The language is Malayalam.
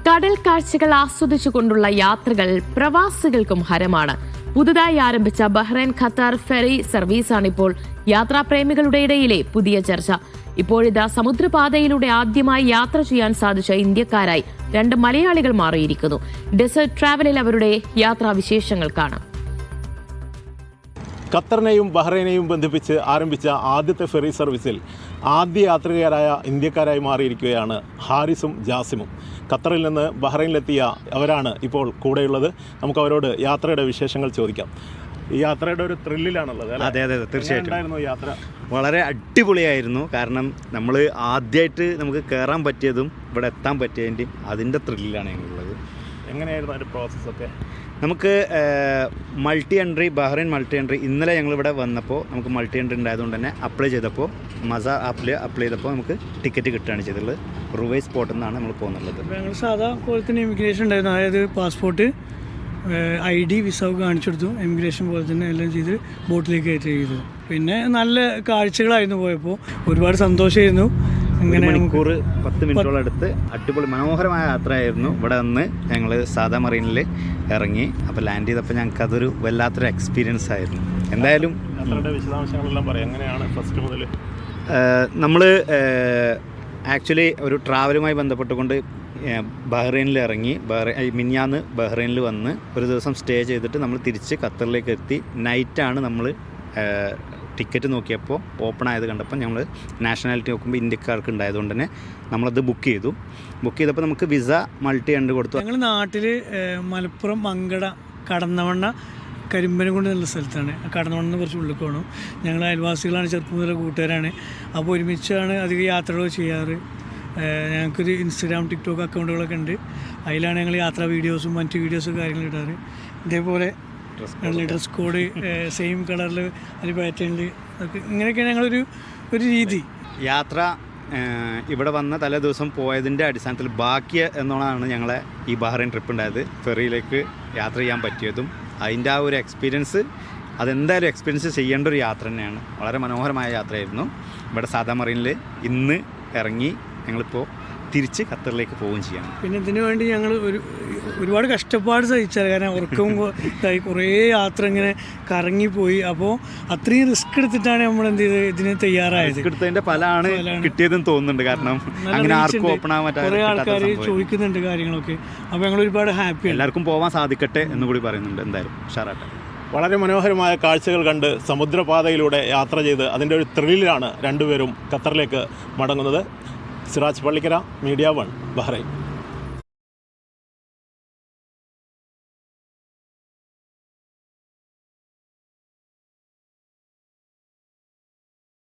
കടൽ കാഴ്ചകൾ ആസ്വദിച്ചുകൊണ്ടുള്ള യാത്രകൾ പ്രവാസികൾക്കും ഹരമാണ്. പുതുതായി ആരംഭിച്ച ബഹ്റൈൻ ഖത്തർ ഫെറി സർവീസാണിപ്പോൾ യാത്രാപ്രേമികളുടെ ഇടയിലെ പുതിയ ചർച്ച. ഇപ്പോഴിതാ സമുദ്രപാതയിലൂടെ ആദ്യമായി യാത്ര ചെയ്യാൻ സാധിച്ച ഇന്ത്യക്കാരായി 2 മലയാളികൾ മാറിയിരിക്കുന്നു. ഡെസേർട്ട് ട്രാവലിൽ അവരുടെ യാത്രാവിശേഷങ്ങൾ കാണാം. ഖത്തറിനെയും ബഹ്റൈനെയും ബന്ധിപ്പിച്ച് ആരംഭിച്ച ആദ്യത്തെ ഫെറി സർവീസിൽ ആദ്യ യാത്രികരായ ഇന്ത്യക്കാരായി മാറിയിരിക്കുകയാണ് ഹാരിസും ജാസിമും. ഖത്തറിൽ നിന്ന് ബഹ്റൈനിലെത്തിയ അവരാണ് ഇപ്പോൾ കൂടെയുള്ളത്. നമുക്ക് അവരോട് യാത്രയുടെ വിശേഷങ്ങൾ ചോദിക്കാം. ഈ യാത്രയുടെ ഒരു ത്രില്ലിലാണുള്ളത്. അതെ, തീർച്ചയായിട്ടും യാത്ര വളരെ അടിപൊളിയായിരുന്നു. കാരണം നമ്മൾ ആദ്യമായിട്ട് നമുക്ക് കയറാൻ പറ്റിയതും ഇവിടെ എത്താൻ പറ്റിയതിൻ്റെയും അതിൻ്റെ ത്രില്ലിലാണ് ഞങ്ങളുള്ളത്. എങ്ങനെയായിരുന്നു അതിൻ്റെ പ്രോസസ്സൊക്കെ? നമുക്ക് multi entry, Bahrain multi entry ഇന്നലെ ഞങ്ങളിവിടെ വന്നപ്പോൾ നമുക്ക് മൾട്ടി എൻട്രി ഉണ്ടായതുകൊണ്ട് തന്നെ അപ്ലൈ ചെയ്തപ്പോൾ മസ ആപ്പിൽ അപ്ലൈ ചെയ്തപ്പോൾ നമുക്ക് ടിക്കറ്റ് കിട്ടുകയാണ് ചെയ്തിട്ടുള്ളത്. റുവൈ സ്പോട്ടിൽ നിന്നാണ് നമ്മൾ പോകുന്നുള്ളത്. ഞങ്ങൾ സാധാ പോലെ തന്നെ ഇമിഗ്രേഷൻ ഉണ്ടായിരുന്നു. അതായത് പാസ്പോർട്ട്, ID, വിസ കാണിച്ചെടുത്തു. ഇമിഗ്രേഷൻ പോലെ തന്നെ എല്ലാം ചെയ്ത് ബോട്ടിലേക്ക് കയറ്റി ചെയ്തു. പിന്നെ നല്ല കാഴ്ചകളായിരുന്നു പോയപ്പോൾ. ഒരുപാട് സന്തോഷമായിരുന്നു. ഇങ്ങനെ മണിക്കൂർ 10 മിനിറ്റോളം എടുത്ത് അടിപൊളി മനോഹരമായ യാത്രയായിരുന്നു. ഇവിടെ വന്ന് ഞങ്ങൾ സാധാ മറീനിൽ ഇറങ്ങി. അപ്പോൾ ലാൻഡ് ചെയ്തപ്പോൾ ഞങ്ങൾക്ക് അതൊരു വല്ലാത്തൊരു എക്സ്പീരിയൻസ് ആയിരുന്നു. എന്തായാലും വിശദാംശങ്ങളെല്ലാം പറയാം. എങ്ങനെയാണ് ഫസ്റ്റ് മുതൽ നമ്മൾ ആക്ച്വലി ഒരു ട്രാവലുമായി ബന്ധപ്പെട്ടുകൊണ്ട് ബഹ്റൈനിൽ ഇറങ്ങി. മിനിഞ്ഞാന്ന് ബഹ്റൈനിൽ വന്ന് ഒരു ദിവസം സ്റ്റേ ചെയ്തിട്ട് നമ്മൾ തിരിച്ച് ഖത്തറിലേക്ക് എത്തി. നൈറ്റാണ് നമ്മൾ ടിക്കറ്റ് നോക്കിയപ്പോൾ ഓപ്പൺ ആയത് കണ്ടപ്പോൾ ഞങ്ങൾ നാഷണാലിറ്റി നോക്കുമ്പോൾ ഇന്ത്യക്കാർക്ക് ഉണ്ടായതുകൊണ്ട് തന്നെ നമ്മളത് ബുക്ക് ചെയ്തപ്പോൾ നമുക്ക് വിസ മൾട്ടി എൻട്രി കൊടുത്തു. ഞങ്ങൾ നാട്ടിൽ മലപ്പുറം മങ്കട കടന്നവണ്ണ കരിമ്പനംകുണ്ട് എന്നുള്ള സ്ഥലത്താണ്. കടന്നവണ്ണം കുറച്ച് ഉള്ളിൽ പോകണം. ഞങ്ങൾ അയൽവാസികളാണ്, ചെറുപ്പം മുതലുള്ള കൂട്ടുകാരാണ്. അപ്പോൾ ഒരുമിച്ചാണ് അധികം യാത്രകൾ ചെയ്യാറ്. ഞങ്ങൾക്കൊരു ഇൻസ്റ്റഗ്രാം, ടിക്ടോക്ക് അക്കൗണ്ടുകളൊക്കെ ഉണ്ട്. അതിലാണ് ഞങ്ങൾ യാത്രാ വീഡിയോസും മറ്റ് വീഡിയോസും കാര്യങ്ങൾ ഇടാറ്. ഇതേപോലെ ഡ്രസ് കോഡ് സെയിം കളറിൽ ഒരു പാറ്റേണിൽ ഒക്കെ ഇങ്ങനെയൊക്കെയാണ് ഞങ്ങളൊരു രീതി. യാത്ര ഇവിടെ വന്ന തലേ ദിവസം പോയതിൻ്റെ അടിസ്ഥാനത്തിൽ ബാക്കി എന്നോണമാണ് ഞങ്ങളെ ഈ ബഹ്റൈൻ ട്രിപ്പ് ഉണ്ടായത്. ഫെറിയിലേക്ക് യാത്ര ചെയ്യാൻ പറ്റിയതും അതിൻ്റെ ആ ഒരു എക്സ്പീരിയൻസ് അതെന്തായാലും എക്സ്പീരിയൻസ് ചെയ്യേണ്ട ഒരു യാത്ര തന്നെയാണ്. വളരെ മനോഹരമായ യാത്രയായിരുന്നു. ഇവിടെ സാധാ മറീനിൽ ഇന്ന് ഇറങ്ങി ഞങ്ങളിപ്പോൾ തിരിച്ച് ഖത്തറിലേക്ക് പോവുകയും ചെയ്യണം. പിന്നെ ഇതിനു വേണ്ടി ഞങ്ങൾ ഒരുപാട് കഷ്ടപ്പാട് സഹിച്ചാൽ, കാരണം ഉറക്കവും കുറേ യാത്ര ഇങ്ങനെ കറങ്ങിപ്പോയി. അപ്പോൾ അത്രയും റിസ്ക് എടുത്തിട്ടാണ് നമ്മൾ എന്ത് ചെയ്ത് ഇതിന് തയ്യാറായത്. റിസ്ക് എടുത്തതിൻ്റെ ഫലമാണ് കിട്ടിയതെന്ന് തോന്നുന്നുണ്ട്. കാരണം അങ്ങനെ ആർക്കും ഓപ്പൺ ആവാൻ പറ്റാത്ത കുറേ ആൾക്കാർ ചോദിക്കുന്നുണ്ട് കാര്യങ്ങളൊക്കെ. അപ്പോൾ ഞങ്ങൾ ഒരുപാട് ഹാപ്പി. എല്ലാവർക്കും പോകാൻ സാധിക്കട്ടെ എന്ന് കൂടി പറയുന്നുണ്ട്. എന്തായാലും ഉഷാറാട്ടെ. വളരെ മനോഹരമായ കാഴ്ചകൾ കണ്ട് സമുദ്രപാതയിലൂടെ യാത്ര ചെയ്ത് അതിൻ്റെ ഒരു ത്രില്ലിലാണ് രണ്ടുപേരും ഖത്തറിലേക്ക് മടങ്ങുന്നത്. Siraj Pallikkara, media 1, Bahrain.